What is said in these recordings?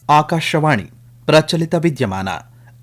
ಆಕಾಶವಾಣಿ ಪ್ರಚಲಿತ ವಿದ್ಯಮಾನ.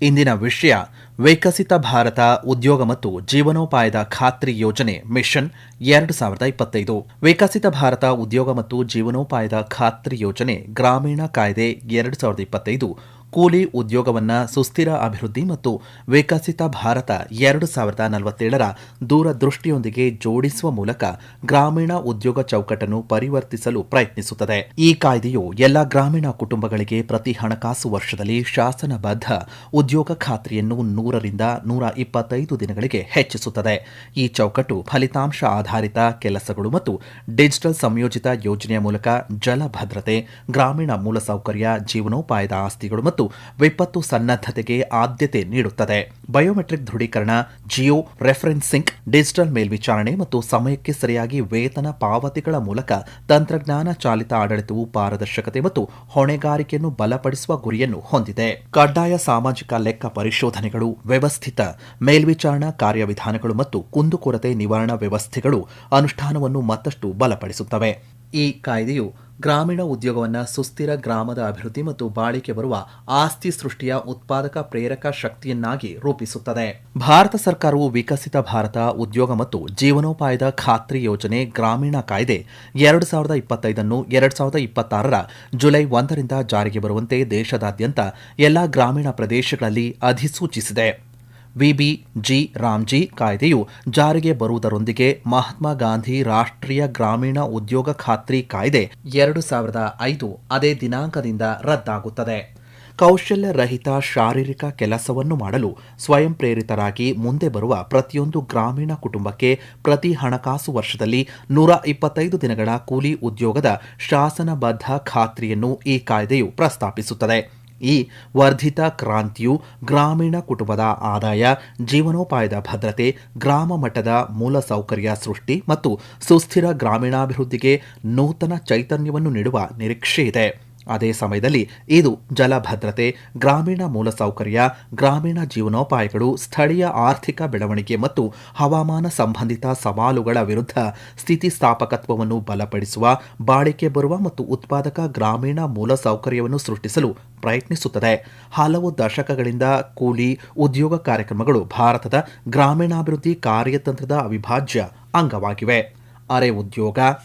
ಇಂದಿನ ವಿಷಯ ವಿಕಸಿತ ಭಾರತ ಉದ್ಯೋಗ ಮತ್ತು ಜೀವನೋಪಾಯದ ಖಾತ್ರಿ ಯೋಜನೆ ಮಿಷನ್ 2025. ವಿಕಸಿತ ಭಾರತ ಉದ್ಯೋಗ ಮತ್ತು ಜೀವನೋಪಾಯದ ಖಾತ್ರಿ ಯೋಜನೆ ಗ್ರಾಮೀಣ ಕಾಯ್ದೆ 2025 ಕೂಲಿ ಉದ್ಯೋಗವನ್ನು ಸುಸ್ಥಿರ ಅಭಿವೃದ್ಧಿ ಮತ್ತು ವಿಕಸಿತ ಭಾರತ 2047ರ ದೂರದೃಷ್ಟಿಯೊಂದಿಗೆ ಜೋಡಿಸುವ ಮೂಲಕ ಗ್ರಾಮೀಣ ಉದ್ಯೋಗ ಚೌಕಟ್ಟನ್ನು ಪರಿವರ್ತಿಸಲು ಪ್ರಯತ್ನಿಸುತ್ತದೆ. ಈ ಕಾಯ್ದೆಯು ಎಲ್ಲ ಗ್ರಾಮೀಣ ಕುಟುಂಬಗಳಿಗೆ ಪ್ರತಿ ಹಣಕಾಸು ವರ್ಷದಲ್ಲಿ ಶಾಸನಬದ್ಧ ಉದ್ಯೋಗ ಖಾತ್ರಿಯನ್ನು 100ರಿಂದ 125 ದಿನಗಳಿಗೆ ಹೆಚ್ಚಿಸುತ್ತದೆ. ಈ ಚೌಕಟ್ಟು ಫಲಿತಾಂಶ ಆಧಾರಿತ ಕೆಲಸಗಳು ಮತ್ತು ಡಿಜಿಟಲ್ ಸಂಯೋಜಿತ ಯೋಜನೆಯ ಮೂಲಕ ಜಲ ಭದ್ರತೆ, ಗ್ರಾಮೀಣ ಮೂಲಸೌಕರ್ಯ, ಜೀವನೋಪಾಯದ ಆಸ್ತಿಗಳು ಮತ್ತು ವಿಪತ್ತು ಸನ್ನದ್ಧತೆಗೆ ಆದ್ಯತೆ ನೀಡುತ್ತದೆ. ಬಯೋಮೆಟ್ರಿಕ್ ದೃಢೀಕರಣ, ಜಿಯೋ ರೆಫರೆನ್ಸಿಂಗ್, ಡಿಜಿಟಲ್ ಮೇಲ್ವಿಚಾರಣೆ ಮತ್ತು ಸಮಯಕ್ಕೆ ಸರಿಯಾಗಿ ವೇತನ ಪಾವತಿಗಳ ಮೂಲಕ ತಂತ್ರಜ್ಞಾನ ಚಾಲಿತ ಆಡಳಿತವು ಪಾರದರ್ಶಕತೆ ಮತ್ತು ಹೊಣೆಗಾರಿಕೆಯನ್ನು ಬಲಪಡಿಸುವ ಗುರಿಯನ್ನು ಹೊಂದಿದೆ. ಕಡ್ಡಾಯ ಸಾಮಾಜಿಕ ಲೆಕ್ಕ ಪರಿಶೋಧನೆಗಳು, ವ್ಯವಸ್ಥಿತ ಮೇಲ್ವಿಚಾರಣಾ ಕಾರ್ಯವಿಧಾನಗಳು ಮತ್ತು ಕುಂದುಕೊರತೆ ನಿವಾರಣಾ ವ್ಯವಸ್ಥೆಗಳು ಅನುಷ್ಠಾನವನ್ನು ಮತ್ತಷ್ಟು ಬಲಪಡಿಸುತ್ತವೆ. ಈ ಕಾಯ್ದೆಯು ಗ್ರಾಮೀಣ ಉದ್ಯೋಗವನ್ನು ಸುಸ್ಥಿರ ಗ್ರಾಮದ ಅಭಿವೃದ್ಧಿ ಮತ್ತು ಬಾಳಿಕೆ ಬರುವ ಆಸ್ತಿ ಸೃಷ್ಟಿಯ ಉತ್ಪಾದಕ ಪ್ರೇರಕ ಶಕ್ತಿಯನ್ನಾಗಿ ರೂಪಿಸುತ್ತದೆ. ಭಾರತ ಸರ್ಕಾರವು ವಿಕಸಿತ ಭಾರತ ಉದ್ಯೋಗ ಮತ್ತು ಜೀವನೋಪಾಯದ ಖಾತ್ರಿ ಯೋಜನೆ ಗ್ರಾಮೀಣ ಕಾಯ್ದೆ 2025 2026ರ ಜುಲೈ 1ರಿಂದ ಜಾರಿಗೆ ಬರುವಂತೆ ದೇಶದಾದ್ಯಂತ ಎಲ್ಲಾ ಗ್ರಾಮೀಣ ಪ್ರದೇಶಗಳಲ್ಲಿ ಅಧಿಸೂಚಿಸಿದೆ. ವಿಬಿ-ಜಿ ರಾಮ್ಜಿ ಕಾಯ್ದೆಯು ಜಾರಿಗೆ ಬರುವುದರೊಂದಿಗೆ ಮಹಾತ್ಮ ಗಾಂಧಿ ರಾಷ್ಟ್ರೀಯ ಗ್ರಾಮೀಣ ಉದ್ಯೋಗ ಖಾತ್ರಿ ಕಾಯ್ದೆ 2005 ಅದೇ ದಿನಾಂಕದಿಂದ ರದ್ದಾಗುತ್ತದೆ. ಕೌಶಲ್ಯ ರಹಿತ ಶಾರೀರಿಕ ಕೆಲಸವನ್ನು ಮಾಡಲು ಸ್ವಯಂ ಪ್ರೇರಿತರಾಗಿ ಮುಂದೆ ಬರುವ ಪ್ರತಿಯೊಂದು ಗ್ರಾಮೀಣ ಕುಟುಂಬಕ್ಕೆ ಪ್ರತಿ ಹಣಕಾಸು ವರ್ಷದಲ್ಲಿ 125 ದಿನಗಳ ಕೂಲಿ ಉದ್ಯೋಗದ ಶಾಸನಬದ್ಧ ಖಾತ್ರಿಯನ್ನು ಈ ಕಾಯ್ದೆಯು ಪ್ರಸ್ತಾಪಿಸುತ್ತದೆ. ಈ ವರ್ಧಿತ ಕ್ರಾಂತಿಯು ಗ್ರಾಮೀಣ ಕುಟುಂಬದ ಆದಾಯ, ಜೀವನೋಪಾಯದ ಭದ್ರತೆ, ಗ್ರಾಮ ಮಟ್ಟದ ಮೂಲಸೌಕರ್ಯ ಸೃಷ್ಟಿ ಮತ್ತು ಸುಸ್ಥಿರ ಗ್ರಾಮೀಣಾಭಿವೃದ್ಧಿಗೆ ನೂತನ ಚೈತನ್ಯವನ್ನು ನೀಡುವ ನಿರೀಕ್ಷೆಯಿದೆ. ಅದೇ ಸಮಯದಲ್ಲಿ ಇದು ಜಲಭದ್ರತೆ, ಗ್ರಾಮೀಣ ಮೂಲಸೌಕರ್ಯ, ಗ್ರಾಮೀಣ ಜೀವನೋಪಾಯಗಳು, ಸ್ಥಳೀಯ ಆರ್ಥಿಕ ಬೆಳವಣಿಗೆ ಮತ್ತು ಹವಾಮಾನ ಸಂಬಂಧಿತ ಸವಾಲುಗಳ ವಿರುದ್ಧ ಸ್ಥಿತಿಸ್ಥಾಪಕತ್ವವನ್ನು ಬಲಪಡಿಸುವ, ಬಾಳಿಕೆ ಬರುವ ಮತ್ತು ಉತ್ಪಾದಕ ಗ್ರಾಮೀಣ ಮೂಲಸೌಕರ್ಯವನ್ನು ಸೃಷ್ಟಿಸಲು ಪ್ರಯತ್ನಿಸುತ್ತದೆ. ಹಲವು ದಶಕಗಳಿಂದ ಕೂಲಿ ಉದ್ಯೋಗ ಕಾರ್ಯಕ್ರಮಗಳು ಭಾರತದ ಗ್ರಾಮೀಣಾಭಿವೃದ್ಧಿ ಕಾರ್ಯತಂತ್ರದ ಅವಿಭಾಜ್ಯ ಅಂಗವಾಗಿವೆ. ಅರೆ ಉದ್ಯೋಗ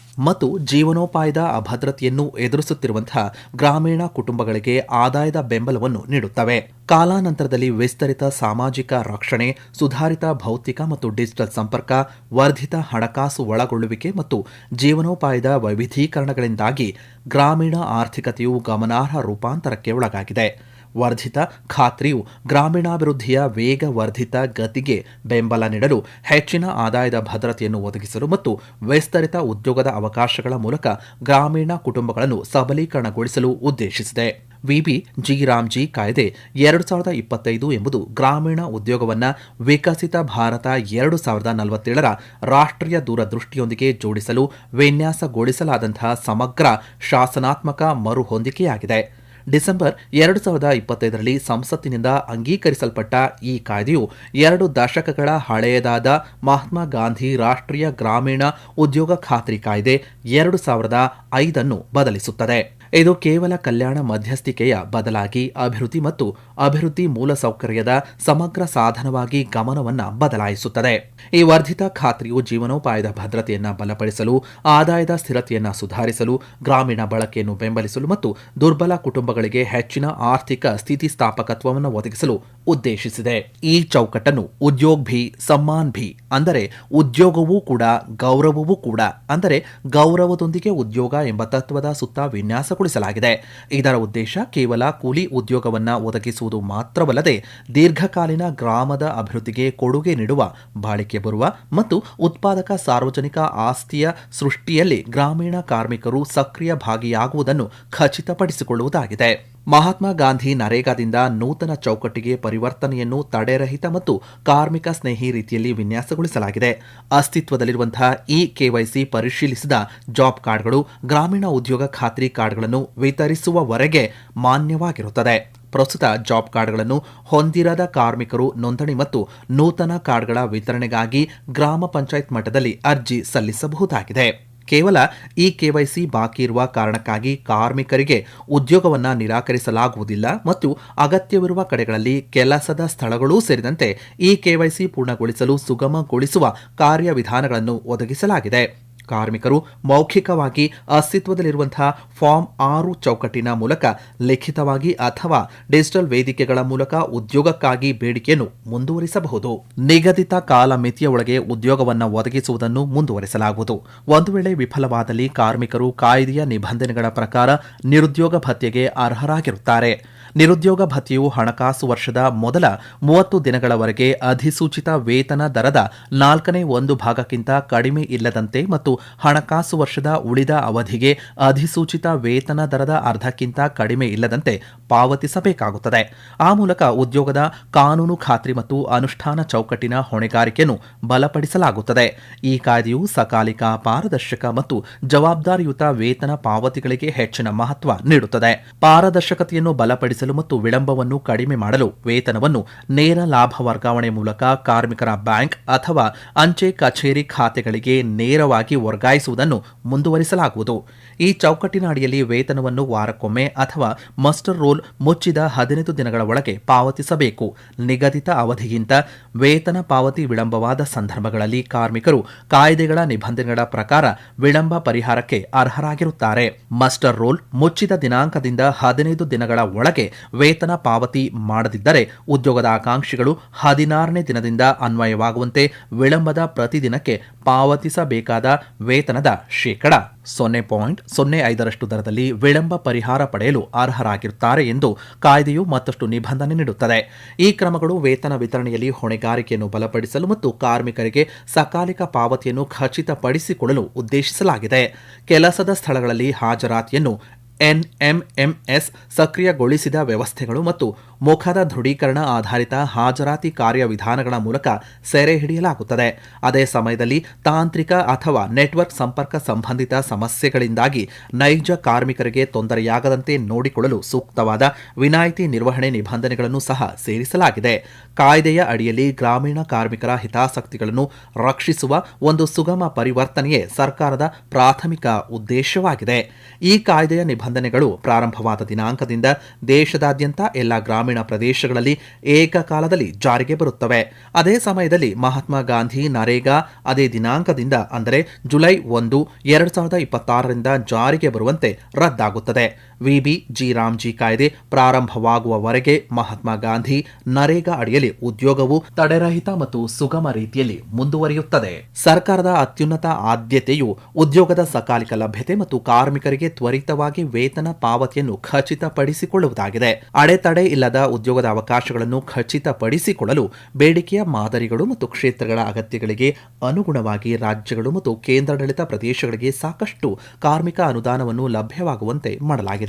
ಮತ್ತು ಜೀವನೋಪಾಯದ ಅಭದ್ರತೆಯನ್ನು ಎದುರಿಸುತ್ತಿರುವಂತಹ ಗ್ರಾಮೀಣ ಕುಟುಂಬಗಳಿಗೆ ಆದಾಯದ ಬೆಂಬಲವನ್ನು ನೀಡುತ್ತವೆ. ಕಾಲಾನಂತರದಲ್ಲಿ ವಿಸ್ತರಿತ ಸಾಮಾಜಿಕ ರಕ್ಷಣೆ, ಸುಧಾರಿತ ಭೌತಿಕ ಮತ್ತು ಡಿಜಿಟಲ್ ಸಂಪರ್ಕ, ವರ್ಧಿತ ಹಣಕಾಸು ಒಳಗೊಳ್ಳುವಿಕೆ ಮತ್ತು ಜೀವನೋಪಾಯದ ವೈವಿಧ್ಯೀಕರಣಗಳಿಂದಾಗಿ ಗ್ರಾಮೀಣ ಆರ್ಥಿಕತೆಯು ಗಮನಾರ್ಹ ರೂಪಾಂತರಕ್ಕೆ ಒಳಗಾಗಿದೆ. ವರ್ಧಿತ ಖಾತ್ರಿಯು ಗ್ರಾಮೀಣಾಭಿವೃದ್ಧಿಯ ವೇಗವರ್ಧಿತ ಗತಿಗೆ ಬೆಂಬಲ ನೀಡಲು, ಹೆಚ್ಚಿನ ಆದಾಯದ ಭದ್ರತೆಯನ್ನು ಒದಗಿಸಲು ಮತ್ತು ವಿಸ್ತರಿತ ಉದ್ಯೋಗದ ಅವಕಾಶಗಳ ಮೂಲಕ ಗ್ರಾಮೀಣ ಕುಟುಂಬಗಳನ್ನು ಸಬಲೀಕರಣಗೊಳಿಸಲು ಉದ್ದೇಶಿಸಿದೆ. ವಿಬಿ-ಜಿ ರಾಮ್ಜಿ ಕಾಯ್ದೆ 2025 ಎಂಬುದು ಗ್ರಾಮೀಣ ಉದ್ಯೋಗವನ್ನು ವಿಕಸಿತ ಭಾರತ 2047ರ ರಾಷ್ಟ್ರೀಯ ದೂರದೃಷ್ಟಿಯೊಂದಿಗೆ ಜೋಡಿಸಲು ವಿನ್ಯಾಸಗೊಳಿಸಲಾದಂತಹ ಸಮಗ್ರ ಶಾಸನಾತ್ಮಕ ಮರುಹೊಂದಿಕೆಯಾಗಿದೆ. ಡಿಸೆಂಬರ್ 2025ರಲ್ಲಿ ಸಂಸತ್ತಿನಿಂದ ಅಂಗೀಕರಿಸಲ್ಪಟ್ಟ ಈ ಕಾಯ್ದೆಯು 2 ದಶಕಗಳ ಹಳೆಯದಾದ ಮಹಾತ್ಮ ಗಾಂಧಿ ರಾಷ್ಟ್ರೀಯ ಗ್ರಾಮೀಣ ಉದ್ಯೋಗ ಖಾತ್ರಿ ಕಾಯ್ದೆ 2005 ಬದಲಿಸುತ್ತದೆ. ಇದು ಕೇವಲ ಕಲ್ಯಾಣ ಮಧ್ಯಸ್ಥಿಕೆಯ ಬದಲಾಗಿ ಅಭಿವೃದ್ಧಿ ಮತ್ತು ಅಭಿವೃದ್ಧಿ ಮೂಲಸೌಕರ್ಯದ ಸಮಗ್ರ ಸಾಧನವಾಗಿ ಗಮನವನ್ನು ಬದಲಾಯಿಸುತ್ತದೆ. ಈ ವರ್ಧಿತ ಖಾತ್ರಿಯು ಜೀವನೋಪಾಯದ ಭದ್ರತೆಯನ್ನು ಬಲಪಡಿಸಲು, ಆದಾಯದ ಸ್ಥಿರತೆಯನ್ನು ಸುಧಾರಿಸಲು, ಗ್ರಾಮೀಣ ಬಳಕೆಯನ್ನು ಬೆಂಬಲಿಸಲು ಮತ್ತು ದುರ್ಬಲ ಕುಟುಂಬಗಳಿಗೆ ಹೆಚ್ಚಿನ ಆರ್ಥಿಕ ಸ್ಥಿತಿಸ್ಥಾಪಕತ್ವವನ್ನು ಒದಗಿಸಲು ಉದ್ದೇಶಿಸಿದೆ. ಈ ಚೌಕಟ್ಟನ್ನು ಉದ್ಯೋಗ್ ಭಿ ಸಮ್ಮಾನ್ ಭಿ ಅಂದರೆ ಉದ್ಯೋಗವೂ ಕೂಡ ಗೌರವವೂ ಕೂಡ ಅಂದರೆ ಗೌರವದೊಂದಿಗೆ ಉದ್ಯೋಗ ಎಂಬ ತತ್ವದ ಸುತ್ತ ವಿನ್ಯಾಸಗೊಳಿಸಲಾಗಿದೆ. ಇದರ ಉದ್ದೇಶ ಕೇವಲ ಕೂಲಿ ಉದ್ಯೋಗವನ್ನು ಒದಗಿಸುವುದು ಮಾತ್ರವಲ್ಲದೆ ದೀರ್ಘಕಾಲೀನ ಗ್ರಾಮದ ಅಭಿವೃದ್ಧಿಗೆ ಕೊಡುಗೆ ನೀಡುವ, ಬಾಳಿಕೆ ಬರುವ ಮತ್ತು ಉತ್ಪಾದಕ ಸಾರ್ವಜನಿಕ ಆಸ್ತಿಯ ಸೃಷ್ಟಿಯಲ್ಲಿ ಗ್ರಾಮೀಣ ಕಾರ್ಮಿಕರು ಸಕ್ರಿಯ ಭಾಗಿಯಾಗುವುದನ್ನು ಖಚಿತಪಡಿಸಿಕೊಳ್ಳುವುದಾಗಿದೆ. ಮಹಾತ್ಮ ಗಾಂಧಿ ನರೇಗಾದಿಂದ ನೂತನ ಚೌಕಟ್ಟಿಗೆ ಪರಿವರ್ತನೆಯನ್ನು ತಡೆರಹಿತ ಮತ್ತು ಕಾರ್ಮಿಕ ಸ್ನೇಹಿ ರೀತಿಯಲ್ಲಿ ವಿನ್ಯಾಸಗೊಳಿಸಲಾಗಿದೆ. ಅಸ್ತಿತ್ವದಲ್ಲಿರುವಂತಹ ಈ ಕೆವೈಸಿ ಪರಿಶೀಲಿಸಿದ ಜಾಬ್ ಕಾರ್ಡ್ಗಳು ಗ್ರಾಮೀಣ ಉದ್ಯೋಗ ಖಾತ್ರಿ ಕಾರ್ಡ್ಗಳನ್ನು ವಿತರಿಸುವವರೆಗೆ ಮಾನ್ಯವಾಗಿರುತ್ತದೆ. ಪ್ರಸ್ತುತ ಜಾಬ್ ಕಾರ್ಡ್ಗಳನ್ನು ಹೊಂದಿರದ ಕಾರ್ಮಿಕರು ನೋಂದಣಿ ಮತ್ತು ನೂತನ ಕಾರ್ಡ್ಗಳ ವಿತರಣೆಗಾಗಿ ಗ್ರಾಮ ಪಂಚಾಯತ್ ಮಟ್ಟದಲ್ಲಿ ಅರ್ಜಿ ಸಲ್ಲಿಸಬಹುದಾಗಿದೆ. ಕೇವಲ ಈ ಕೆವೈಸಿ ಬಾಕಿ ಇರುವ ಕಾರಣಕ್ಕಾಗಿ ಕಾರ್ಮಿಕರಿಗೆ ಉದ್ಯೋಗವನ್ನು ನಿರಾಕರಿಸಲಾಗುವುದಿಲ್ಲ ಮತ್ತು ಅಗತ್ಯವಿರುವ ಕಡೆಗಳಲ್ಲಿ ಕೆಲಸದ ಸ್ಥಳಗಳೂ ಸೇರಿದಂತೆ ಈ ಕೆವೈಸಿ ಪೂರ್ಣಗೊಳಿಸಲು ಸುಗಮಗೊಳಿಸುವ ಕಾರ್ಯವಿಧಾನಗಳನ್ನು ಒದಗಿಸಲಾಗಿದೆ. ಕಾರ್ಮಿಕರು ಮೌಖಿಕವಾಗಿ ಅಸ್ತಿತ್ವದಲ್ಲಿರುವಂತಹ ಫಾರ್ಮ್ 6 ಚೌಕಟ್ಟಿನ ಮೂಲಕ ಲಿಖಿತವಾಗಿ ಅಥವಾ ಡಿಜಿಟಲ್ ವೇದಿಕೆಗಳ ಮೂಲಕ ಉದ್ಯೋಗಕ್ಕಾಗಿ ಬೇಡಿಕೆಯನ್ನು ಮುಂದುವರಿಸಬಹುದು. ನಿಗದಿತ ಕಾಲಮಿತಿಯ ಒಳಗೆ ಉದ್ಯೋಗವನ್ನು ಒದಗಿಸುವುದನ್ನು ಮುಂದುವರಿಸಲಾಗುವುದು. ಒಂದು ವೇಳೆ ವಿಫಲವಾದಲ್ಲಿ ಕಾರ್ಮಿಕರು ಕಾಯ್ದೆಯ ನಿಬಂಧನೆಗಳ ಪ್ರಕಾರ ನಿರುದ್ಯೋಗ ಭತ್ಯೆಗೆ ಅರ್ಹರಾಗಿರುತ್ತಾರೆ. ನಿರುದ್ಯೋಗ ಭತ್ಯೆಯು ಹಣಕಾಸು ವರ್ಷದ ಮೊದಲ 30 ದಿನಗಳವರೆಗೆ ಅಧಿಸೂಚಿತ ವೇತನ ದರದ 4/1 ಭಾಗಕ್ಕಿಂತ ಕಡಿಮೆ ಇಲ್ಲದಂತೆ ಮತ್ತು ಹಣಕಾಸು ವರ್ಷದ ಉಳಿದ ಅವಧಿಗೆ ಅಧಿಸೂಚಿತ ವೇತನ ದರದ ಅರ್ಧಕ್ಕಿಂತ ಕಡಿಮೆ ಇಲ್ಲದಂತೆ ಪಾವತಿಸಬೇಕಾಗುತ್ತದೆ. ಆ ಮೂಲಕ ಉದ್ಯೋಗದ ಕಾನೂನು ಖಾತ್ರಿ ಮತ್ತು ಅನುಷ್ಠಾನ ಚೌಕಟ್ಟಿನ ಹೊಣೆಗಾರಿಕೆಯನ್ನು ಬಲಪಡಿಸಲಾಗುತ್ತದೆ. ಈ ಕಾಯ್ದೆಯು ಸಕಾಲಿಕ, ಪಾರದರ್ಶಕ ಮತ್ತು ಜವಾಬ್ದಾರಿಯುತ ವೇತನ ಪಾವತಿಗಳಿಗೆ ಹೆಚ್ಚಿನ ಮಹತ್ವ ನೀಡುತ್ತದೆ. ಪಾರದರ್ಶಕತೆಯನ್ನು ಬಲಪಡಿಸಲು ಮತ್ತು ವಿಳಂಬವನ್ನು ಕಡಿಮೆ ಮಾಡಲು ವೇತನವನ್ನು ನೇರ ಲಾಭ ವರ್ಗಾವಣೆ ಮೂಲಕ ಕಾರ್ಮಿಕರ ಬ್ಯಾಂಕ್ ಅಥವಾ ಅಂಚೆ ಕಚೇರಿ ಖಾತೆಗಳಿಗೆ ನೇರವಾಗಿ ವರ್ಗಾಯಿಸುವುದನ್ನು ಮುಂದುವರಿಸಲಾಗುವುದು. ಈ ಚೌಕಟ್ಟಿನ ಅಡಿಯಲ್ಲಿ ವೇತನವನ್ನು ವಾರಕ್ಕೊಮ್ಮೆ ಅಥವಾ ಮಸ್ಟರ್ ರೋಲ್ ಮುಚ್ಚಿದ 15 ದಿನಗಳ ಒಳಗೆ ಪಾವತಿಸಬೇಕು. ನಿಗದಿತ ಅವಧಿಗಿಂತ ವೇತನ ಪಾವತಿ ವಿಳಂಬವಾದ ಸಂದರ್ಭಗಳಲ್ಲಿ ಕಾರ್ಮಿಕರು ಕಾಯ್ದೆಗಳ ನಿಬಂಧನೆಗಳ ಪ್ರಕಾರ ವಿಳಂಬ ಪರಿಹಾರಕ್ಕೆ ಅರ್ಹರಾಗಿರುತ್ತಾರೆ. ಮಸ್ಟರ್ ರೋಲ್ ಮುಚ್ಚಿದ ದಿನಾಂಕದಿಂದ 15 ದಿನಗಳ ಒಳಗೆ ವೇತನ ಪಾವತಿ ಮಾಡದಿದ್ದರೆ ಉದ್ಯೋಗದ ಆಕಾಂಕ್ಷಿಗಳು 16ನೇ ದಿನದಿಂದ ಅನ್ವಯವಾಗುವಂತೆ ವಿಳಂಬದ ಪ್ರತಿದಿನಕ್ಕೆ ಪಾವತಿಸಬೇಕಾದ ವೇತನದ ಶೇಕಡ 0.05ರಷ್ಟು ದರದಲ್ಲಿ ವಿಳಂಬ ಪರಿಹಾರ ಪಡೆಯಲು ಅರ್ಹರಾಗಿರುತ್ತಾರೆ ಎಂದು ಕಾಯ್ದೆಯು ಮತ್ತಷ್ಟು ನಿಬಂಧನೆ ನೀಡುತ್ತದೆ. ಈ ಕ್ರಮಗಳು ವೇತನ ವಿತರಣೆಯಲ್ಲಿ ಹೊಣೆಗಾರಿಕೆಯನ್ನು ಬಲಪಡಿಸಲು ಮತ್ತು ಕಾರ್ಮಿಕರಿಗೆ ಸಕಾಲಿಕ ಪಾವತಿಯನ್ನು ಖಚಿತಪಡಿಸಿಕೊಳ್ಳಲು ಉದ್ದೇಶಿಸಲಾಗಿದೆ. ಕೆಲಸದ ಸ್ಥಳಗಳಲ್ಲಿ ಹಾಜರಾತಿಯನ್ನು ಎನ್ಎಂಎಂಎಸ್ ಸಕ್ರಿಯಗೊಳಿಸಿದ ವ್ಯವಸ್ಥೆಗಳು ಮತ್ತು ಮುಖದ ದೃಢೀಕರಣ ಆಧಾರಿತ ಹಾಜರಾತಿ ಕಾರ್ಯವಿಧಾನಗಳ ಮೂಲಕ ಸೆರೆ ಹಿಡಿಯಲಾಗುತ್ತದೆ. ಅದೇ ಸಮಯದಲ್ಲಿ ತಾಂತ್ರಿಕ ಅಥವಾ ನೆಟ್ವರ್ಕ್ ಸಂಪರ್ಕ ಸಂಬಂಧಿತ ಸಮಸ್ಯೆಗಳಿಂದಾಗಿ ನೈಜ ಕಾರ್ಮಿಕರಿಗೆ ತೊಂದರೆಯಾಗದಂತೆ ನೋಡಿಕೊಳ್ಳಲು ಸೂಕ್ತವಾದ ವಿನಾಯಿತಿ ನಿರ್ವಹಣೆ ನಿಬಂಧನೆಗಳನ್ನು ಸಹ ಸೇರಿಸಲಾಗಿದೆ. ಕಾಯ್ದೆಯ ಅಡಿಯಲ್ಲಿ ಗ್ರಾಮೀಣ ಕಾರ್ಮಿಕರ ಹಿತಾಸಕ್ತಿಗಳನ್ನು ರಕ್ಷಿಸುವ ಒಂದು ಸುಗಮ ಪರಿವರ್ತನೆಯೇ ಸರ್ಕಾರದ ಪ್ರಾಥಮಿಕ ಉದ್ದೇಶವಾಗಿದೆ. ಈ ಕಾಯ್ದೆಯ ನಿಬಂಧನೆಗಳು ಪ್ರಾರಂಭವಾದ ದಿನಾಂಕದಿಂದ ದೇಶದಾದ್ಯಂತ ಎಲ್ಲ ಗ್ರಾಮೀಣ ಪ್ರದೇಶಗಳಲ್ಲಿ ಏಕಕಾಲದಲ್ಲಿ ಜಾರಿಗೆ ಬರುತ್ತವೆ. ಅದೇ ಸಮಯದಲ್ಲಿ ಮಹಾತ್ಮ ಗಾಂಧಿ ನರೇಗಾ ಅದೇ ದಿನಾಂಕದಿಂದ ಅಂದರೆ ಜುಲೈ 1, 2026ರಿಂದ ಜಾರಿಗೆ ಬರುವಂತೆ ರದ್ದಾಗುತ್ತದೆ. ವಿಬಿ-ಜಿ ರಾಮ್ಜಿ ಕಾಯ್ದೆ ಪ್ರಾರಂಭವಾಗುವವರೆಗೆ ಮಹಾತ್ಮ ಗಾಂಧಿ ನರೇಗಾ ಅಡಿಯಲ್ಲಿ ಉದ್ಯೋಗವು ತಡೆರಹಿತ ಮತ್ತು ಸುಗಮ ರೀತಿಯಲ್ಲಿ ಮುಂದುವರಿಯುತ್ತದೆ. ಸರ್ಕಾರದ ಅತ್ಯುನ್ನತ ಆದ್ಯತೆಯು ಉದ್ಯೋಗದ ಸಕಾಲಿಕ ಲಭ್ಯತೆ ಮತ್ತು ಕಾರ್ಮಿಕರಿಗೆ ತ್ವರಿತವಾಗಿ ವೇತನ ಪಾವತಿಯನ್ನು ಖಚಿತಪಡಿಸಿಕೊಳ್ಳುವುದಾಗಿದೆ. ಅಡೆತಡೆ ಇಲ್ಲದ ಉದ್ಯೋಗದ ಅವಕಾಶಗಳನ್ನು ಖಚಿತಪಡಿಸಿಕೊಳ್ಳಲು ಬೇಡಿಕೆಯ ಮಾದರಿಗಳು ಮತ್ತು ಕ್ಷೇತ್ರಗಳ ಅಗತ್ಯಗಳಿಗೆ ಅನುಗುಣವಾಗಿ ರಾಜ್ಯಗಳು ಮತ್ತು ಕೇಂದ್ರಾಡಳಿತ ಪ್ರದೇಶಗಳಿಗೆ ಸಾಕಷ್ಟು ಕಾರ್ಮಿಕ ಅನುದಾನವನ್ನು ಲಭ್ಯವಾಗುವಂತೆ ಮಾಡಲಾಗಿದೆ.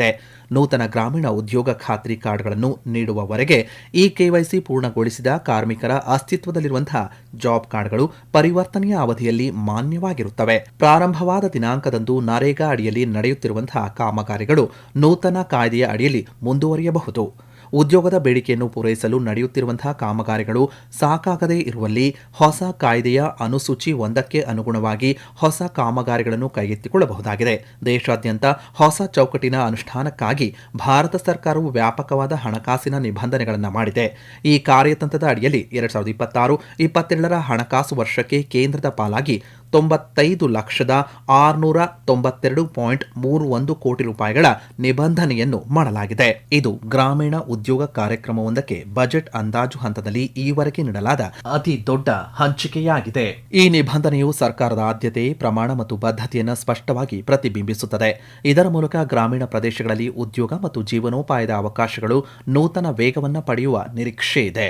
ನೂತನ ಗ್ರಾಮೀಣ ಉದ್ಯೋಗ ಖಾತ್ರಿ ಕಾರ್ಡ್ಗಳನ್ನು ನೀಡುವವರೆಗೆ ಈ ಕೆವೈಸಿ ಪೂರ್ಣಗೊಳಿಸಿದ ಕಾರ್ಮಿಕರ ಅಸ್ತಿತ್ವದಲ್ಲಿರುವಂತಹ ಜಾಬ್ ಕಾರ್ಡ್ಗಳು ಪರಿವರ್ತನೆಯ ಅವಧಿಯಲ್ಲಿ ಮಾನ್ಯವಾಗಿರುತ್ತವೆ. ಪ್ರಾರಂಭವಾದ ದಿನಾಂಕದಂದು ನರೇಗಾ ಅಡಿಯಲ್ಲಿ ನಡೆಯುತ್ತಿರುವಂತಹ ಕಾಮಗಾರಿಗಳು ನೂತನ ಕಾಯ್ದೆಯ ಅಡಿಯಲ್ಲಿ ಮುಂದುವರಿಯಬಹುದು. ಉದ್ಯೋಗದ ಬೇಡಿಕೆಯನ್ನು ಪೂರೈಸಲು ನಡೆಯುತ್ತಿರುವಂತಹ ಕಾಮಗಾರಿಗಳು ಸಾಕಾಗದೇ ಇರುವಲ್ಲಿ ಹೊಸ ಕಾಯ್ದೆಯ ಅನುಸೂಚಿ 1ಕ್ಕೆ ಅನುಗುಣವಾಗಿ ಹೊಸ ಕಾಮಗಾರಿಗಳನ್ನು ಕೈಗೆತ್ತಿಕೊಳ್ಳಬಹುದಾಗಿದೆ. ದೇಶಾದ್ಯಂತ ಹೊಸ ಚೌಕಟ್ಟಿನ ಅನುಷ್ಠಾನಕ್ಕಾಗಿ ಭಾರತ ಸರ್ಕಾರವು ವ್ಯಾಪಕವಾದ ಹಣಕಾಸಿನ ನಿಬಂಧನೆಗಳನ್ನು ಮಾಡಿದೆ. ಈ ಕಾರ್ಯತಂತ್ರದ ಅಡಿಯಲ್ಲಿ 2026-27ರ ಹಣಕಾಸು ವರ್ಷಕ್ಕೆ ಕೇಂದ್ರದ ಪಾಲಾಗಿ 95,692.31 ಕೋಟಿ ರೂಪಾಯಿಗಳ ನಿಬಂಧನೆಯನ್ನು ಮಾಡಲಾಗಿದೆ. ಇದು ಗ್ರಾಮೀಣ ಉದ್ಯೋಗ ಕಾರ್ಯಕ್ರಮವೊಂದಕ್ಕೆ ಬಜೆಟ್ ಅಂದಾಜು ಹಂತದಲ್ಲಿ ಈವರೆಗೆ ನೀಡಲಾದ ಅತಿ ದೊಡ್ಡ ಹಂಚಿಕೆಯಾಗಿದೆ. ಈ ನಿಬಂಧನೆಯು ಸರ್ಕಾರದ ಆದ್ಯತೆ, ಪ್ರಮಾಣ ಮತ್ತು ಬದ್ಧತೆಯನ್ನು ಸ್ಪಷ್ಟವಾಗಿ ಪ್ರತಿಬಿಂಬಿಸುತ್ತದೆ. ಇದರ ಮೂಲಕ ಗ್ರಾಮೀಣ ಪ್ರದೇಶಗಳಲ್ಲಿ ಉದ್ಯೋಗ ಮತ್ತು ಜೀವನೋಪಾಯದ ಅವಕಾಶಗಳು ನೂತನ ವೇಗವನ್ನು ಪಡೆಯುವ ನಿರೀಕ್ಷೆ ಇದೆ.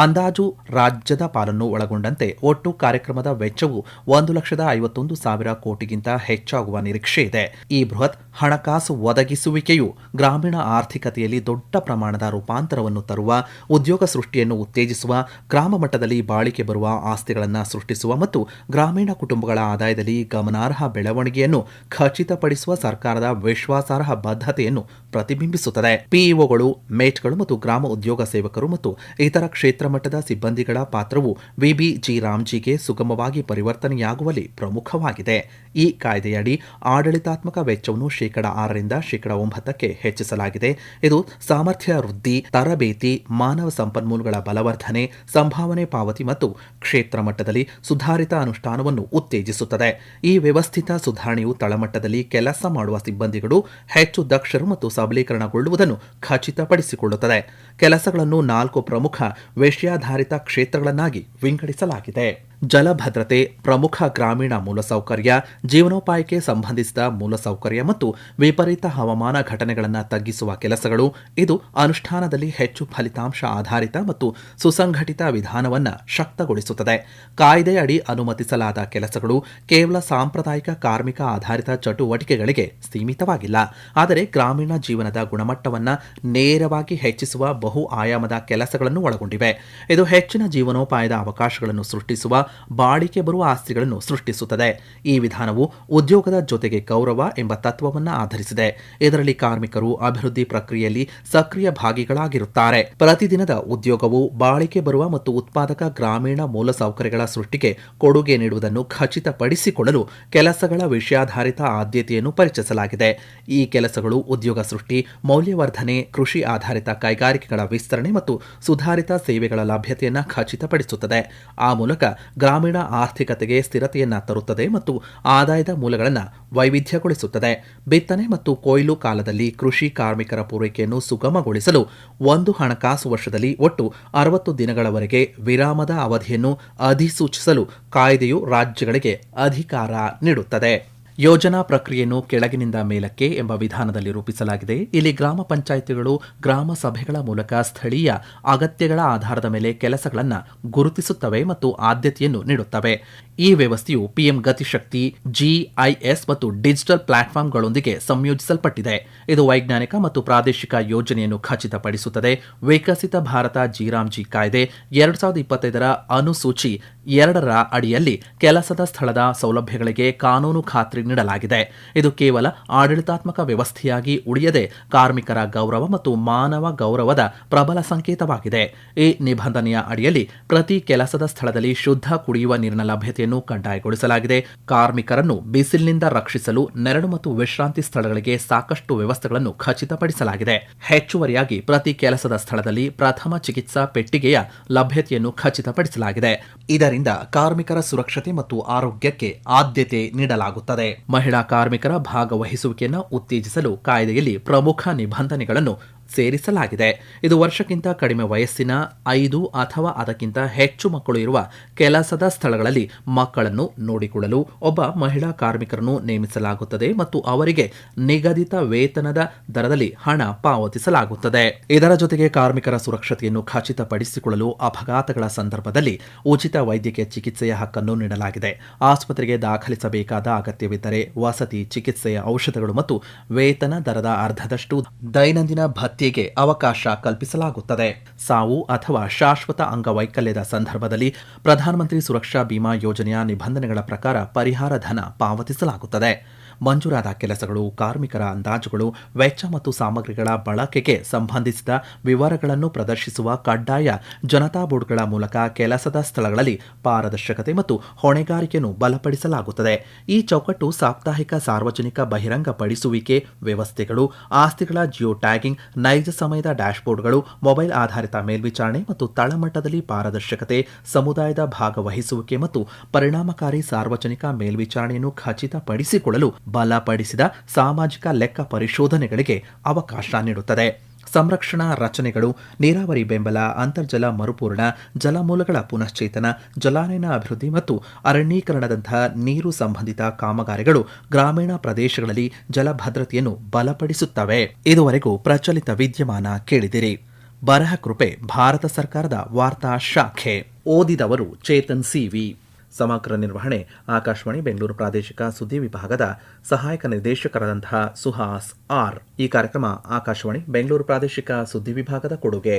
ಅಂದಾಜು ರಾಜ್ಯದ ಪಾಲನ್ನು ಒಳಗೊಂಡಂತೆ ಒಟ್ಟು ಕಾರ್ಯಕ್ರಮದ ವೆಚ್ಚವು 1,51,000 ಕೋಟಿಗಿಂತ ಹೆಚ್ಚಾಗುವ ನಿರೀಕ್ಷೆ ಇದೆ. ಈ ಬೃಹತ್ ಹಣಕಾಸು ಒದಗಿಸುವಿಕೆಯು ಗ್ರಾಮೀಣ ಆರ್ಥಿಕತೆಯಲ್ಲಿ ದೊಡ್ಡ ಪ್ರಮಾಣದ ರೂಪಾಂತರವನ್ನು ತರುವ, ಉದ್ಯೋಗ ಸೃಷ್ಟಿಯನ್ನು ಉತ್ತೇಜಿಸುವ, ಗ್ರಾಮ ಮಟ್ಟದಲ್ಲಿ ಬಾಳಿಕೆ ಬರುವ ಆಸ್ತಿಗಳನ್ನು ಸೃಷ್ಟಿಸುವ ಮತ್ತು ಗ್ರಾಮೀಣ ಕುಟುಂಬಗಳ ಆದಾಯದಲ್ಲಿ ಗಮನಾರ್ಹ ಬೆಳವಣಿಗೆಯನ್ನು ಖಚಿತಪಡಿಸುವ ಸರ್ಕಾರದ ವಿಶ್ವಾಸಾರ್ಹ ಬದ್ಧತೆಯನ್ನು ಪ್ರತಿಬಿಂಬಿಸುತ್ತದೆ. ಪಿಇಒಗಳು, ಮೇಟ್ಗಳು ಮತ್ತು ಗ್ರಾಮ ಉದ್ಯೋಗ ಸೇವಕರು ಮತ್ತು ಇತರ ಕ್ಷೇತ್ರ ಕ್ಷೇತ್ರ ಮಟ್ಟದ ಸಿಬ್ಬಂದಿಗಳ ಪಾತ್ರವು ವಿಬಿಜಿ ರಾಮ್ಜಿಗೆ ಸುಗಮವಾಗಿ ಪರಿವರ್ತನೆಯಾಗುವಲ್ಲಿ ಪ್ರಮುಖವಾಗಿದೆ. ಈ ಕಾಯ್ದೆಯಡಿ ಆಡಳಿತಾತ್ಮಕ ವೆಚ್ಚವನ್ನು ಶೇಕಡ 6ರಿಂದ ಶೇಕಡ 9ಕ್ಕೆ ಹೆಚ್ಚಿಸಲಾಗಿದೆ. ಇದು ಸಾಮರ್ಥ್ಯ ವೃದ್ಧಿ, ತರಬೇತಿ, ಮಾನವ ಸಂಪನ್ಮೂಲಗಳ ಬಲವರ್ಧನೆ, ಸಂಭಾವನೆ ಪಾವತಿ ಮತ್ತು ಕ್ಷೇತ್ರ ಮಟ್ಟದಲ್ಲಿ ಸುಧಾರಿತ ಅನುಷ್ಠಾನವನ್ನು ಉತ್ತೇಜಿಸುತ್ತದೆ. ಈ ವ್ಯವಸ್ಥಿತ ಸುಧಾರಣೆಯು ತಳಮಟ್ಟದಲ್ಲಿ ಕೆಲಸ ಮಾಡುವ ಸಿಬ್ಬಂದಿಗಳು ಹೆಚ್ಚು ದಕ್ಷರು ಮತ್ತು ಸಬಲೀಕರಣಗೊಳ್ಳುವುದನ್ನು ಖಚಿತಪಡಿಸಿಕೊಳ್ಳುತ್ತದೆ. ಕೆಲಸಗಳನ್ನು 4 ಪ್ರಮುಖ ವಿಷಯಾಧಾರಿತ ಕ್ಷೇತ್ರಗಳನ್ನಾಗಿ ವಿಂಗಡಿಸಲಾಗಿದೆ. ಜಲಭದ್ರತೆ, ಪ್ರಮುಖ ಗ್ರಾಮೀಣ ಮೂಲಸೌಕರ್ಯ, ಜೀವನೋಪಾಯಕ್ಕೆ ಸಂಬಂಧಿಸಿದ ಮೂಲಸೌಕರ್ಯ ಮತ್ತು ವಿಪರೀತ ಹವಾಮಾನ ಘಟನೆಗಳನ್ನು ತಗ್ಗಿಸುವ ಕೆಲಸಗಳು. ಇದು ಅನುಷ್ಠಾನದಲ್ಲಿ ಹೆಚ್ಚು ಫಲಿತಾಂಶ ಆಧಾರಿತ ಮತ್ತು ಸುಸಂಘಟಿತ ವಿಧಾನವನ್ನು ಶಕ್ತಗೊಳಿಸುತ್ತದೆ. ಕಾಯ್ದೆ ಅಡಿ ಅನುಮತಿಸಲಾದ ಕೆಲಸಗಳು ಕೇವಲ ಸಾಂಪ್ರದಾಯಿಕ ಕಾರ್ಮಿಕ ಆಧಾರಿತ ಚಟುವಟಿಕೆಗಳಿಗೆ ಸೀಮಿತವಾಗಿಲ್ಲ, ಆದರೆ ಗ್ರಾಮೀಣ ಜೀವನದ ಗುಣಮಟ್ಟವನ್ನು ನೇರವಾಗಿ ಹೆಚ್ಚಿಸುವ ಬಹು ಆಯಾಮದ ಕೆಲಸಗಳನ್ನು ಒಳಗೊಂಡಿವೆ. ಇದು ಹೆಚ್ಚಿನ ಜೀವನೋಪಾಯದ ಅವಕಾಶಗಳನ್ನು ಸೃಷ್ಟಿಸುವ, ಬಾಳಿಕೆ ಬರುವ ಆಸ್ತಿಗಳನ್ನು ಸೃಷ್ಟಿಸುತ್ತದೆ. ಈ ವಿಧಾನವು ಉದ್ಯೋಗದ ಜೊತೆಗೆ ಗೌರವ ಎಂಬ ತತ್ವವನ್ನು ಆಧರಿಸಿದೆ. ಇದರಲ್ಲಿ ಕಾರ್ಮಿಕರು ಅಭಿವೃದ್ಧಿ ಪ್ರಕ್ರಿಯೆಯಲ್ಲಿ ಸಕ್ರಿಯ ಭಾಗಿಗಳಾಗಿರುತ್ತಾರೆ. ಪ್ರತಿದಿನದ ಉದ್ಯೋಗವು ಬಾಳಿಕೆ ಬರುವ ಮತ್ತು ಉತ್ಪಾದಕ ಗ್ರಾಮೀಣ ಮೂಲಸೌಕರ್ಯಗಳ ಸೃಷ್ಟಿಗೆ ಕೊಡುಗೆ ನೀಡುವುದನ್ನು ಖಚಿತಪಡಿಸಿಕೊಳ್ಳಲು ಕೆಲಸಗಳ ವಿಷಯಾಧಾರಿತ ಆದ್ಯತೆಯನ್ನು ಪರಿಚಯಿಸಲಾಗಿದೆ. ಈ ಕೆಲಸಗಳು ಉದ್ಯೋಗ ಸೃಷ್ಟಿ, ಮೌಲ್ಯವರ್ಧನೆ, ಕೃಷಿ ಆಧಾರಿತ ಕೈಗಾರಿಕೆಗಳ ವಿಸ್ತರಣೆ ಮತ್ತು ಸುಧಾರಿತ ಸೇವೆಗಳ ಲಭ್ಯತೆಯನ್ನು ಖಚಿತಪಡಿಸುತ್ತದೆ. ಆ ಮೂಲಕ ಗ್ರಾಮೀಣ ಆರ್ಥಿಕತೆಗೆ ಸ್ಥಿರತೆಯನ್ನು ತರುತ್ತದೆ ಮತ್ತು ಆದಾಯದ ಮೂಲಗಳನ್ನು ವೈವಿಧ್ಯಗೊಳಿಸುತ್ತದೆ. ಬಿತ್ತನೆ ಮತ್ತು ಕೊಯ್ಲು ಕಾಲದಲ್ಲಿ ಕೃಷಿ ಕಾರ್ಮಿಕರ ಪೂರೈಕೆಯನ್ನು ಸುಗಮಗೊಳಿಸಲು ಒಂದು ಹಣಕಾಸು ವರ್ಷದಲ್ಲಿ ಒಟ್ಟು 60 ದಿನಗಳವರೆಗೆ ವಿರಾಮದ ಅವಧಿಯನ್ನು ಅಧಿಸೂಚಿಸಲು ಕಾಯ್ದೆಯು ರಾಜ್ಯಗಳಿಗೆ ಅಧಿಕಾರ ನೀಡುತ್ತದೆ. ಯೋಜನಾ ಪ್ರಕ್ರಿಯೆಯನ್ನು ಕೆಳಗಿನಿಂದ ಮೇಲಕ್ಕೆ ಎಂಬ ವಿಧಾನದಲ್ಲಿ ರೂಪಿಸಲಾಗಿದೆ. ಇಲ್ಲಿ ಗ್ರಾಮ ಪಂಚಾಯಿತಿಗಳು ಗ್ರಾಮ ಸಭೆಗಳ ಮೂಲಕ ಸ್ಥಳೀಯ ಅಗತ್ಯಗಳ ಆಧಾರದ ಮೇಲೆ ಕೆಲಸಗಳನ್ನು ಗುರುತಿಸುತ್ತವೆ ಮತ್ತು ಆದ್ಯತೆಯನ್ನು ನೀಡುತ್ತವೆ. ಈ ವ್ಯವಸ್ಥೆಯು ಪಿಎಂ ಗತಿಶಕ್ತಿ, ಜಿಐಎಸ್ ಮತ್ತು ಡಿಜಿಟಲ್ ಪ್ಲಾಟ್ಫಾರ್ಮ್ಗಳೊಂದಿಗೆ ಸಂಯೋಜಿಸಲ್ಪಟ್ಟಿದೆ. ಇದು ವೈಜ್ಞಾನಿಕ ಮತ್ತು ಪ್ರಾದೇಶಿಕ ಯೋಜನೆಯನ್ನು ಖಚಿತಪಡಿಸುತ್ತದೆ. ವಿಕಸಿತ ಭಾರತ ಜಿ ಕಾಯ್ದೆ 2025ರ ಅನುಸೂಚಿ 2ರ ಅಡಿಯಲ್ಲಿ ಕೆಲಸದ ಸ್ಥಳದ ಸೌಲಭ್ಯಗಳಿಗೆ ಕಾನೂನು ಖಾತ್ರಿ ನೀಡಲಾಗಿದೆ. ಇದು ಕೇವಲ ಆಡಳಿತಾತ್ಮಕ ವ್ಯವಸ್ಥೆಯಾಗಿ ಉಳಿಯದೆ ಕಾರ್ಮಿಕರ ಗೌರವ ಮತ್ತು ಮಾನವ ಗೌರವದ ಪ್ರಬಲ ಸಂಕೇತವಾಗಿದೆ. ಈ ನಿಬಂಧನೆಯ ಅಡಿಯಲ್ಲಿ ಪ್ರತಿ ಕೆಲಸದ ಸ್ಥಳದಲ್ಲಿ ಶುದ್ಧ ಕುಡಿಯುವ ನೀರಿನ ಲಭ್ಯತೆಯನ್ನು ಕಡ್ಡಾಯಗೊಳಿಸಲಾಗಿದೆ. ಕಾರ್ಮಿಕರನ್ನು ಬಿಸಿಲಿನಿಂದ ರಕ್ಷಿಸಲು ನೆರಳು ಮತ್ತು ವಿಶ್ರಾಂತಿ ಸ್ಥಳಗಳಿಗೆ ಸಾಕಷ್ಟು ವ್ಯವಸ್ಥೆಗಳನ್ನು ಖಚಿತಪಡಿಸಲಾಗಿದೆ. ಹೆಚ್ಚುವರಿಯಾಗಿ ಪ್ರತಿ ಕೆಲಸದ ಸ್ಥಳದಲ್ಲಿ ಪ್ರಥಮ ಚಿಕಿತ್ಸಾ ಪೆಟ್ಟಿಗೆಯ ಲಭ್ಯತೆಯನ್ನು ಖಚಿತಪಡಿಸಲಾಗಿದೆ. ಇದರಿಂದ ಕಾರ್ಮಿಕರ ಸುರಕ್ಷತೆ ಮತ್ತು ಆರೋಗ್ಯಕ್ಕೆ ಆದ್ಯತೆ ನೀಡಲಾಗುತ್ತದೆ. ಮಹಿಳಾ ಕಾರ್ಮಿಕರ ಭಾಗವಹಿಸುವಿಕೆಯನ್ನು ಉತ್ತೇಜಿಸಲು ಕಾಯ್ದೆಯಲ್ಲಿ ಪ್ರಮುಖ ನಿಬಂಧನೆಗಳನ್ನು ಸೇರಿಸಲಾಗಿದೆ. ಇದು ವರ್ಷಕ್ಕಿಂತ ಕಡಿಮೆ ವಯಸ್ಸಿನ 5 ಅಥವಾ ಅದಕ್ಕಿಂತ ಹೆಚ್ಚು ಮಕ್ಕಳು ಇರುವ ಕೆಲಸದ ಸ್ಥಳಗಳಲ್ಲಿ ಮಕ್ಕಳನ್ನು ನೋಡಿಕೊಳ್ಳಲು ಒಬ್ಬ ಮಹಿಳಾ ಕಾರ್ಮಿಕರನ್ನು ನೇಮಿಸಲಾಗುತ್ತದೆ ಮತ್ತು ಅವರಿಗೆ ನಿಗದಿತ ವೇತನದ ದರದಲ್ಲಿ ಹಣ ಪಾವತಿಸಲಾಗುತ್ತದೆ. ಇದರ ಜೊತೆಗೆ ಕಾರ್ಮಿಕರ ಸುರಕ್ಷತೆಯನ್ನು ಖಚಿತಪಡಿಸಿಕೊಳ್ಳಲು ಅಪಘಾತಗಳ ಸಂದರ್ಭದಲ್ಲಿ ಉಚಿತ ವೈದ್ಯಕೀಯ ಚಿಕಿತ್ಸೆಯ ಹಕ್ಕನ್ನು ನೀಡಲಾಗಿದೆ. ಆಸ್ಪತ್ರೆಗೆ ದಾಖಲಿಸಬೇಕಾದ ಅಗತ್ಯವಿದ್ದರೆ ವಸತಿ, ಚಿಕಿತ್ಸೆಯ ಔಷಧಗಳು ಮತ್ತು ವೇತನ ದರದ ಅರ್ಧದಷ್ಟು ದೈನಂದಿನ ಭತ್ಯೆಗೆ ಅವಕಾಶ ಕಲ್ಪಿಸಲಾಗುತ್ತದೆ. ಸಾವು ಅಥವಾ ಶಾಶ್ವತ ಅಂಗವೈಕಲ್ಯದ ಸಂದರ್ಭದಲ್ಲಿ ಪ್ರಧಾನಮಂತ್ರಿ ಸುರಕ್ಷಾ ಬಿಮಾ ಯೋಜನೆಯ ನಿಬಂಧನೆಗಳ ಪ್ರಕಾರ ಪರಿಹಾರ ಧನ ಪಾವತಿಸಲಾಗುತ್ತದೆ. ಮಂಜೂರಾದ ಕೆಲಸಗಳು, ಕಾರ್ಮಿಕರ ಅಂದಾಜುಗಳು, ವೆಚ್ಚ ಮತ್ತು ಸಾಮಗ್ರಿಗಳ ಬಳಕೆಗೆ ಸಂಬಂಧಿಸಿದ ವಿವರಗಳನ್ನು ಪ್ರದರ್ಶಿಸುವ ಕಡ್ಡಾಯ ಜನತಾ ಬೋರ್ಡ್ಗಳ ಮೂಲಕ ಕೆಲಸದ ಸ್ಥಳಗಳಲ್ಲಿ ಪಾರದರ್ಶಕತೆ ಮತ್ತು ಹೊಣೆಗಾರಿಕೆಯನ್ನು ಬಲಪಡಿಸಲಾಗುತ್ತದೆ. ಈ ಚೌಕಟ್ಟು ಸಾಪ್ತಾಹಿಕ ಸಾರ್ವಜನಿಕ ಬಹಿರಂಗಪಡಿಸುವಿಕೆ ವ್ಯವಸ್ಥೆಗಳು, ಆಸ್ತಿಗಳ ಜಿಯೋ ಟ್ಯಾಗಿಂಗ್, ನೈಜ ಸಮಯದ ಡ್ಯಾಶ್ಬೋರ್ಡ್ಗಳು, ಮೊಬೈಲ್ ಆಧಾರಿತ ಮೇಲ್ವಿಚಾರಣೆ ಮತ್ತು ತಳಮಟ್ಟದಲ್ಲಿ ಪಾರದರ್ಶಕತೆ, ಸಮುದಾಯದ ಭಾಗವಹಿಸುವಿಕೆ ಮತ್ತು ಪರಿಣಾಮಕಾರಿ ಸಾರ್ವಜನಿಕ ಮೇಲ್ವಿಚಾರಣೆಯನ್ನು ಖಚಿತಪಡಿಸಿಕೊಳ್ಳಲು ಬಲಪಡಿಸಿದ ಸಾಮಾಜಿಕ ಲೆಕ್ಕ ಪರಿಶೋಧನೆಗಳಿಗೆ ಅವಕಾಶ ನೀಡುತ್ತದೆ. ಸಂರಕ್ಷಣಾ ರಚನೆಗಳು, ನೀರಾವರಿ ಬೆಂಬಲ, ಅಂತರ್ಜಲ ಮರುಪೂರಣ, ಜಲಮೂಲಗಳ ಪುನಶ್ಚೇತನ, ಜಲಾನಯನ ಅಭಿವೃದ್ಧಿ ಮತ್ತು ಅರಣ್ಯೀಕರಣದಂತಹ ನೀರು ಸಂಬಂಧಿತ ಕಾಮಗಾರಿಗಳು ಗ್ರಾಮೀಣ ಪ್ರದೇಶಗಳಲ್ಲಿ ಜಲಭದ್ರತೆಯನ್ನು ಬಲಪಡಿಸುತ್ತವೆ. ಇದುವರೆಗೂ ಪ್ರಚಲಿತ ವಿದ್ಯಮಾನ ಕೇಳಿದಿರಿ. ಬರಹ ಕೃಪೆ ಭಾರತ ಸರ್ಕಾರದ ವಾರ್ತಾ ಶಾಖೆ. ಓದಿದವರು ಚೇತನ್ ಸಿವಿ. ಸಮಗ್ರ ನಿರ್ವಹಣೆ ಆಕಾಶವಾಣಿ ಬೆಂಗಳೂರು ಪ್ರಾದೇಶಿಕ ಸುದ್ದಿ ವಿಭಾಗದ ಸಹಾಯಕ ನಿರ್ದೇಶಕರಾದಂತಹ ಸುಹಾಸ್ ಆರ್. ಈ ಕಾರ್ಯಕ್ರಮ ಆಕಾಶವಾಣಿ ಬೆಂಗಳೂರು ಪ್ರಾದೇಶಿಕ ಸುದ್ದಿ ವಿಭಾಗದ ಕೊಡುಗೆ.